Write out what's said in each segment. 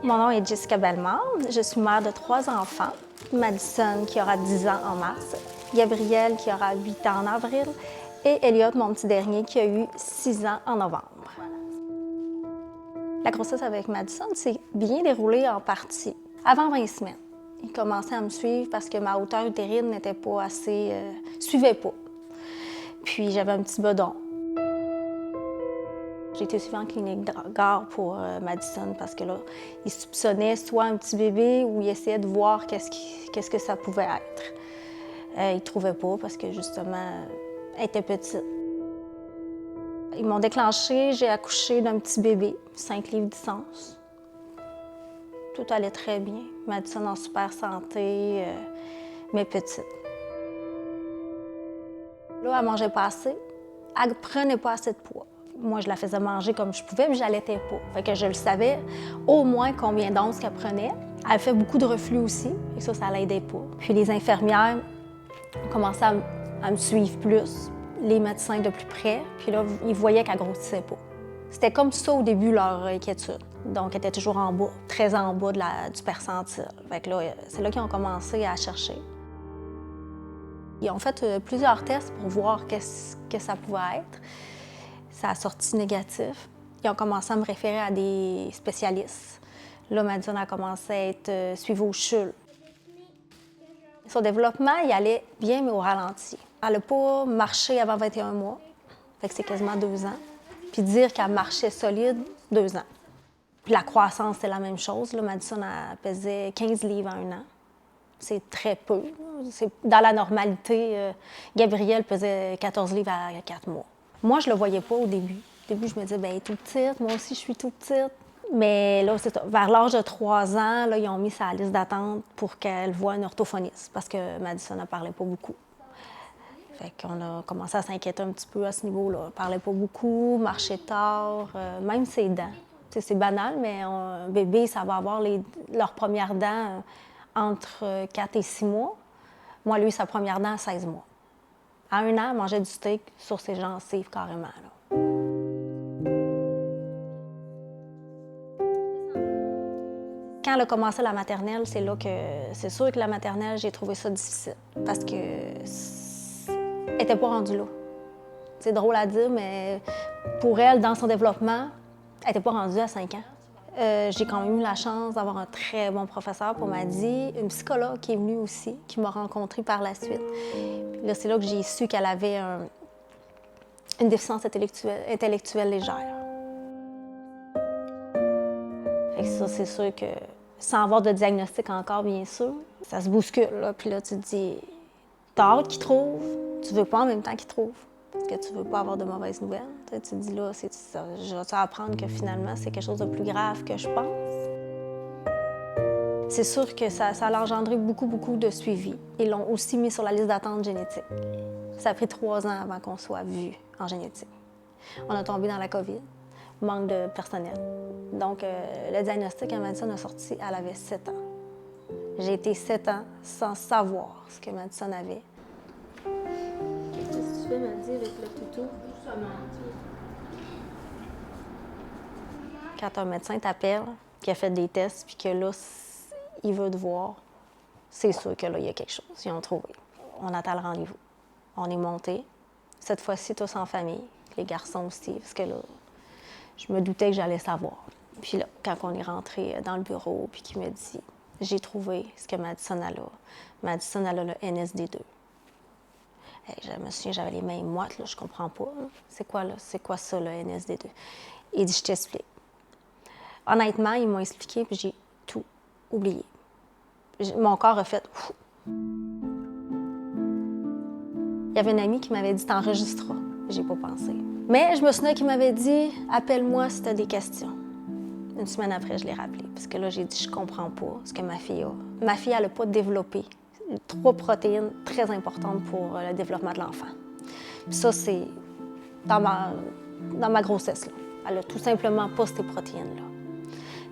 Mon nom est Jessica Bellemare. Je suis mère de 3 enfants. Madison, qui aura 10 ans en mars, Gabriel, qui aura 8 ans en avril, et Elliot, mon petit dernier, qui a eu 6 ans en novembre. La grossesse avec Madison s'est bien déroulée en partie. Avant 20 semaines, il commençait à me suivre parce que ma hauteur utérine n'était pas assez... suivait pas. Puis j'avais un petit bedon. J'ai été suivie en clinique de gare pour Madison parce que là, il soupçonnait soit un petit bébé ou il essayait de voir qu'est-ce que ça pouvait être. Il ne trouvait pas parce que justement, elle était petite. Ils m'ont déclenché, j'ai accouché d'un petit bébé, 5 livres 10 onces. Tout allait très bien. Madison en super santé, mais petite. Là, elle mangeait pas assez, elle prenait pas assez de poids. Moi, je la faisais manger comme je pouvais, mais je l'allaitais pas. Fait que je le savais au moins combien d'onces qu'elle prenait. Elle fait beaucoup de reflux aussi, et ça l'aidait pas. Puis les infirmières ont commencé à me suivre plus, les médecins de plus près, puis là, ils voyaient qu'elle grossissait pas. C'était comme ça au début, leur inquiétude. Donc, elle était toujours en bas, très en bas du percentile. Fait que là, c'est là qu'ils ont commencé à chercher. Ils ont fait plusieurs tests pour voir qu'est-ce que ça pouvait être. Ça a sorti négatif. Ils ont commencé à me référer à des spécialistes. Là, Madison a commencé à être suivie au CHUL. Son développement, il allait bien, mais au ralenti. Elle n'a pas marché avant 21 mois, fait que c'est quasiment 2 ans. Puis dire qu'elle marchait solide, 2 ans. Puis la croissance, c'est la même chose. Là, Madison, elle pesait 15 livres en 1 an. C'est très peu. C'est dans la normalité. Gabriel pesait 14 livres à 4 mois. Moi, je le voyais pas au début. Au début, je me disais, bien, elle est toute petite. Moi aussi, je suis toute petite. Mais là, vers l'âge de 3 ans, là, ils ont mis sa liste d'attente pour qu'elle voie un orthophoniste parce que Madison ne parlait pas beaucoup. Fait qu'on a commencé à s'inquiéter un petit peu à ce niveau-là. Elle parlait pas beaucoup, marchait tard, même ses dents. T'sais, c'est banal, mais un bébé, ça va avoir leurs premières dents entre 4 et 6 mois. Moi, lui, sa première dent à 16 mois. À 1 an, elle mangeait du steak sur ses gencives carrément. Là. Quand elle a commencé la maternelle, c'est là que c'est sûr que la maternelle, j'ai trouvé ça difficile parce que elle n'était pas rendue là. C'est drôle à dire, mais pour elle, dans son développement, elle n'était pas rendue à 5 ans. J'ai quand même eu la chance d'avoir un très bon professeur pour Maddy, une psychologue qui est venue aussi, qui m'a rencontrée par la suite. Puis là, c'est là que j'ai su qu'elle avait une déficience intellectuelle légère. Fait que ça, c'est sûr que sans avoir de diagnostic encore, bien sûr, ça se bouscule. Là. Puis là, tu te dis, t'as hâte qu'il trouve, tu veux pas en même temps qu'il trouve. Parce que tu veux pas avoir de mauvaises nouvelles. Tu te dis là, je vais apprendre que finalement, c'est quelque chose de plus grave que je pense. C'est sûr que ça a engendré beaucoup de suivi. Ils l'ont aussi mis sur la liste d'attente génétique. Ça a pris 3 ans avant qu'on soit vu en génétique. On a tombé dans la COVID, manque de personnel. Donc, le diagnostic à Madison a sorti, elle avait 7 ans. J'ai été 7 ans sans savoir ce que Madison avait. Qu'est-ce que tu fais, Maddy, avec le toutou? Quand un médecin t'appelle, qui a fait des tests, puis que là, il veut te voir, c'est sûr que là, il y a quelque chose. Ils ont trouvé. On attend le rendez-vous. On est monté. Cette fois-ci, tous en famille. Les garçons aussi, parce que là, je me doutais que j'allais savoir. Puis là, quand on est rentré dans le bureau, puis qu'il m'a dit, j'ai trouvé ce que Madison a là. Madison a le NSD2. Je me souviens, j'avais les mains moites, là, je comprends pas. Là. C'est quoi ça, le NSD2? Il dit, je t'explique. Honnêtement, ils m'ont expliqué, puis j'ai tout oublié. Mon corps a fait... Ouf. Il y avait une amie qui m'avait dit, t'enregistreras. J'ai pas pensé. Mais je me souviens qu'il m'avait dit, appelle-moi si t'as des questions. Une semaine après, je l'ai rappelé, parce que là, j'ai dit, je comprends pas ce que ma fille a. Ma fille, elle n'a pas développé 3 protéines très importantes pour le développement de l'enfant. Puis ça, c'est dans ma grossesse, là. Elle a tout simplement pas ces protéines-là.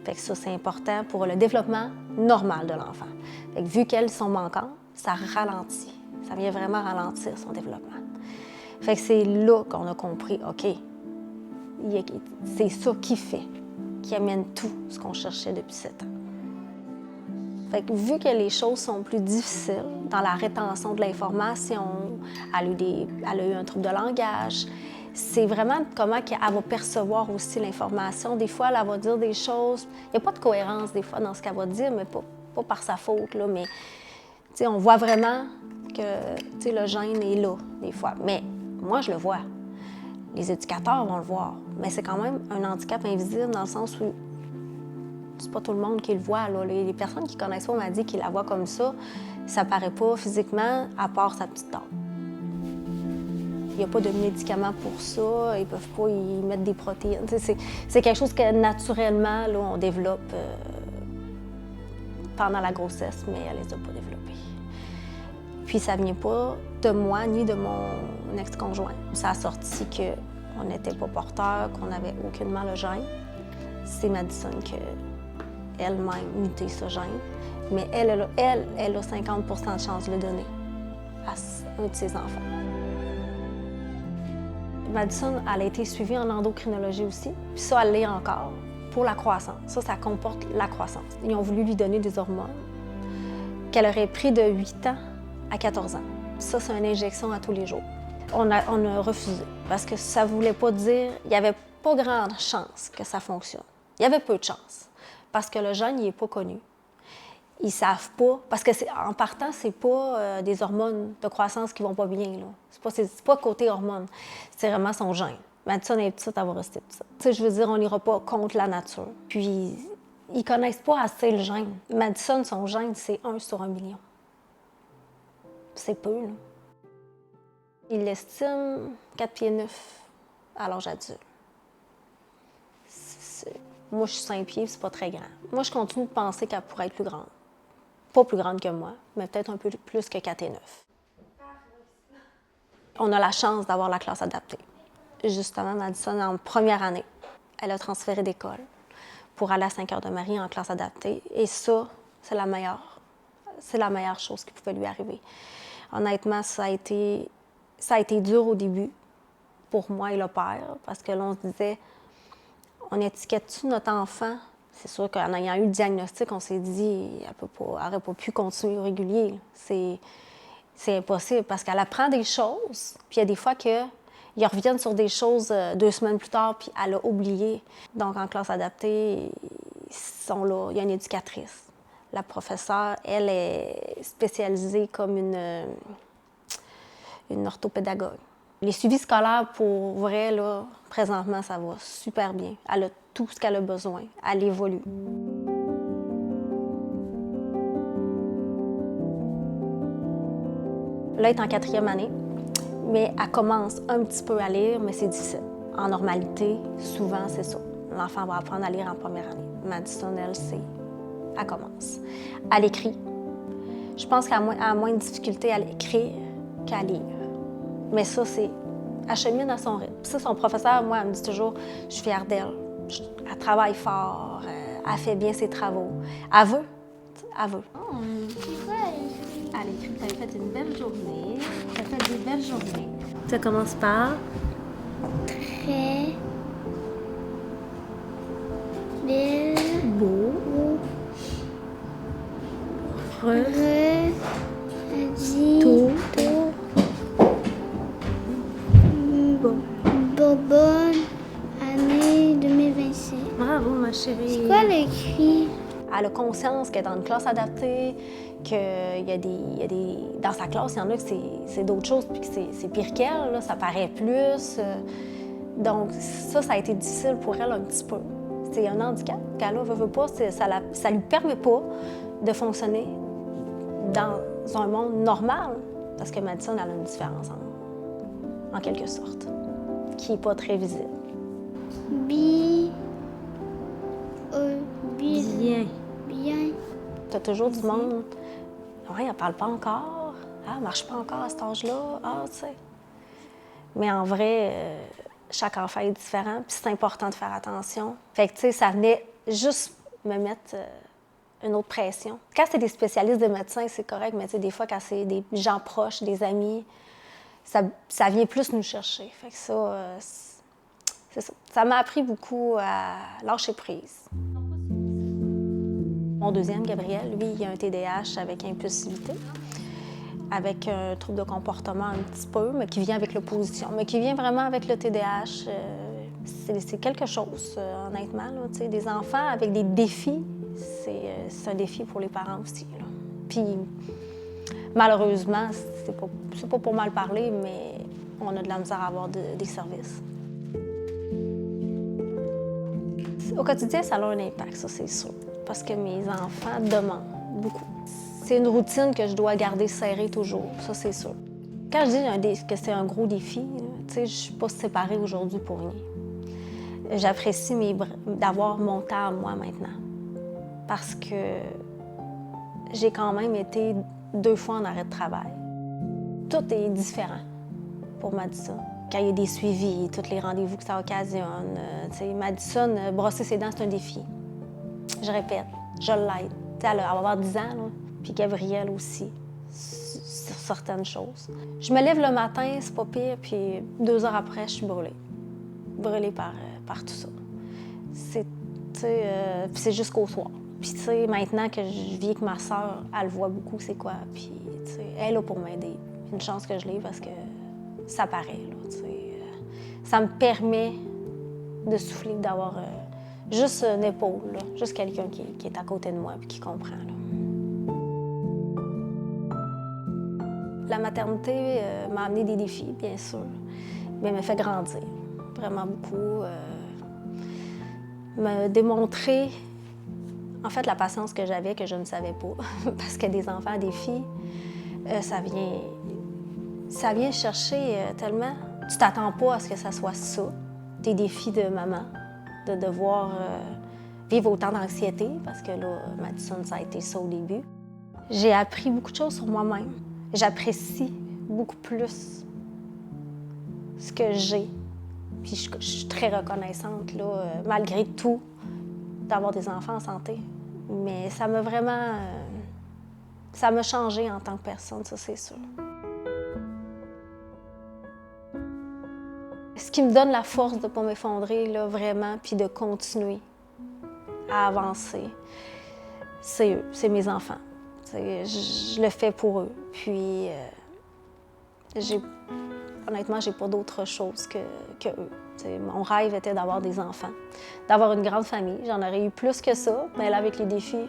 Fait que ça, c'est important pour le développement normal de l'enfant. Fait que vu qu'elles sont manquantes, ça ralentit. Ça vient vraiment ralentir son développement. Fait que c'est là qu'on a compris, OK, c'est ça qui amène tout ce qu'on cherchait depuis 7 ans. Fait que vu que les choses sont plus difficiles dans la rétention de l'information, elle a eu un trouble de langage, c'est vraiment comment elle va percevoir aussi l'information. Des fois, elle va dire des choses, il n'y a pas de cohérence des fois dans ce qu'elle va dire, mais pas par sa faute, là, mais on voit vraiment que le gène est là, des fois. Mais moi, je le vois. Les éducateurs vont le voir. Mais c'est quand même un handicap invisible dans le sens où c'est pas tout le monde qui le voit. Là. Les personnes qui connaissent pas m'ont dit qu'ils la voient comme ça paraît pas physiquement, à part sa petite dent. Il n'y a pas de médicaments pour ça, ils peuvent pas y mettre des protéines. C'est quelque chose que naturellement, là, on développe pendant la grossesse, mais elle les a pas développées. Puis ça vient pas de moi ni de mon ex-conjoint. Ça a sorti qu'on n'était pas porteur, qu'on n'avait aucunement le gène. C'est Madison qu'elle-même muté ce gène. Mais elle a 50 % de chance de le donner à un de ses enfants. Madison, elle a été suivie en endocrinologie aussi. Puis ça, elle l'est encore pour la croissance. Ça comporte la croissance. Ils ont voulu lui donner des hormones qu'elle aurait pris de 8 ans à 14 ans. Ça, c'est une injection à tous les jours. On a refusé parce que ça ne voulait pas dire... Il n'y avait pas grande chance que ça fonctionne. Il y avait peu de chance parce que le gène, il n'est pas connu. Ils ne savent pas, parce que en partant, ce n'est pas des hormones de croissance qui ne vont pas bien. C'est pas côté hormones, c'est vraiment son gène. Madison est petite, elle va rester petite. Je veux dire, on n'ira pas contre la nature. Puis, ils ne connaissent pas assez le gène. Madison, son gène, c'est 1 sur 1 million. C'est peu, là. Il l'estime 4 pieds 9 à l'âge adulte. Moi, je suis 5 pieds, c'est pas très grand. Moi, je continue de penser qu'elle pourrait être plus grande. Pas plus grande que moi, mais peut-être un peu plus que 4 et 9. On a la chance d'avoir la classe adaptée. Justement, Madison, en première année, elle a transféré d'école pour aller à Saint-Cœur-de-Marie en classe adaptée. Et ça, c'est la meilleure chose qui pouvait lui arriver. Honnêtement, ça a été dur au début pour moi et le père, parce que là, on se disait, on étiquette-tu notre enfant? C'est sûr qu'en ayant eu le diagnostic, on s'est dit, elle n'aurait pas pu continuer au régulier. C'est impossible, parce qu'elle apprend des choses, puis il y a des fois qu'ils reviennent sur des choses 2 semaines plus tard, puis elle a oublié. Donc, en classe adaptée, ils sont là. Il y a une éducatrice. La professeure, elle est spécialisée comme une orthopédagogue. Les suivis scolaires, pour vrai, là, présentement, ça va super bien. Elle a tout ce qu'elle a besoin. Elle évolue. Là, elle est en 4e année, mais elle commence un petit peu à lire, mais c'est difficile. En normalité, souvent, c'est ça. L'enfant va apprendre à lire en première année. Madison, elle commence. Elle écrit. Je pense qu'elle a moins de difficulté à écrire qu'à lire. Mais ça, c'est... Elle chemine à son rythme. Puis ça, son professeur, moi, elle me dit toujours, je suis fière d'elle. Elle travaille fort, elle fait bien ses travaux. Elle veut. Oh, c'est quoi? Elle écrit, tu as fait une belle journée. Tu as fait des belles journées. Ça commence par... Très... belle... Beau. Dit... Tout. Bravo, ma chérie. C'est quoi le cri? Elle a conscience qu'elle est dans une classe adaptée, qu'il y a des... Dans sa classe, il y en a que c'est d'autres choses, puis que c'est pire qu'elle, là, ça paraît plus. Donc ça a été difficile pour elle un petit peu. C'est un handicap qu'elle a, veut pas, ça lui permet pas de fonctionner dans un monde normal, parce que Madison, elle a une différence en quelque sorte, qui n'est pas très visible. Bien. Bien. T'as toujours du monde. Ouais, elle parle pas encore. Ah, elle marche pas encore à cet âge-là. Ah, tu sais. Mais en vrai, chaque enfant est différent, puis c'est important de faire attention. Fait que, tu sais, ça venait juste me mettre une autre pression. Quand c'est des spécialistes de médecins, c'est correct, mais tu sais, des fois, quand c'est des gens proches, des amis, ça vient plus nous chercher. Fait que ça, c'est ça. Ça m'a appris beaucoup à lâcher prise. Mon deuxième, Gabriel, lui, il a un TDAH avec impulsivité, avec un trouble de comportement un petit peu, mais qui vient avec l'opposition, mais qui vient vraiment avec le TDAH. C'est quelque chose, honnêtement. Là, tu sais, des enfants avec des défis, c'est un défi pour les parents aussi. Là. Puis, malheureusement, c'est pas pour mal parler, mais on a de la misère à avoir des services. Au quotidien, ça a un impact, ça, c'est sûr, parce que mes enfants demandent beaucoup. C'est une routine que je dois garder serrée toujours, ça, c'est sûr. Quand je dis que c'est un gros défi, tu sais, je suis pas séparée aujourd'hui pour rien. J'apprécie d'avoir mon temps à moi maintenant, parce que j'ai quand même été 2 fois en arrêt de travail. Tout est différent pour Madison. Quand il y a des suivis, tous les rendez-vous que ça occasionne. Madison, brosser ses dents, c'est un défi. Je répète, je l'aide. Elle va avoir 10 ans, là. Puis Gabriel aussi, sur certaines choses. Je me lève le matin, c'est pas pire, puis 2 heures après, je suis brûlée. Brûlée par tout ça. Puis c'est jusqu'au soir. Puis tu sais, maintenant que je vis avec ma sœur, elle voit beaucoup c'est quoi. Puis tu sais, elle est là pour m'aider. Une chance que je l'ai parce que ça paraît, là, tu sais. Ça me permet de souffler, d'avoir juste une épaule, là, juste quelqu'un qui est à côté de moi et qui comprend. Là. La maternité m'a amené des défis, bien sûr, mais m'a fait grandir, vraiment beaucoup. Me démontrer, en fait, la patience que j'avais, que je ne savais pas, parce que des enfants, des filles, ça vient chercher tellement. Tu t'attends pas à ce que ça soit ça, tes défis de maman, de devoir vivre autant d'anxiété, parce que là, Madison, ça a été ça au début. J'ai appris beaucoup de choses sur moi-même. J'apprécie beaucoup plus ce que j'ai. Puis je suis très reconnaissante, là, malgré tout, d'avoir des enfants en santé. Mais ça m'a vraiment... ça m'a changé en tant que personne, ça, c'est sûr. Ce qui me donne la force de ne pas m'effondrer, là, vraiment, puis de continuer à avancer, c'est eux, c'est mes enfants. Je le fais pour eux. Puis, honnêtement, j'ai pas d'autre chose que eux. Mon rêve était d'avoir des enfants, d'avoir une grande famille. J'en aurais eu plus que ça, mais là, avec les défis,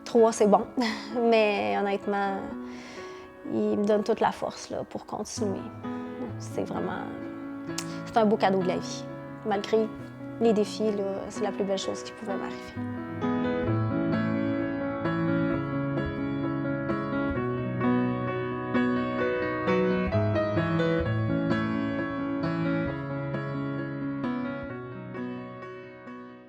3, c'est bon. Mais honnêtement, ils me donnent toute la force là, pour continuer. C'est vraiment... C'est un beau cadeau de la vie. Malgré les défis, là, c'est la plus belle chose qui pouvait m'arriver.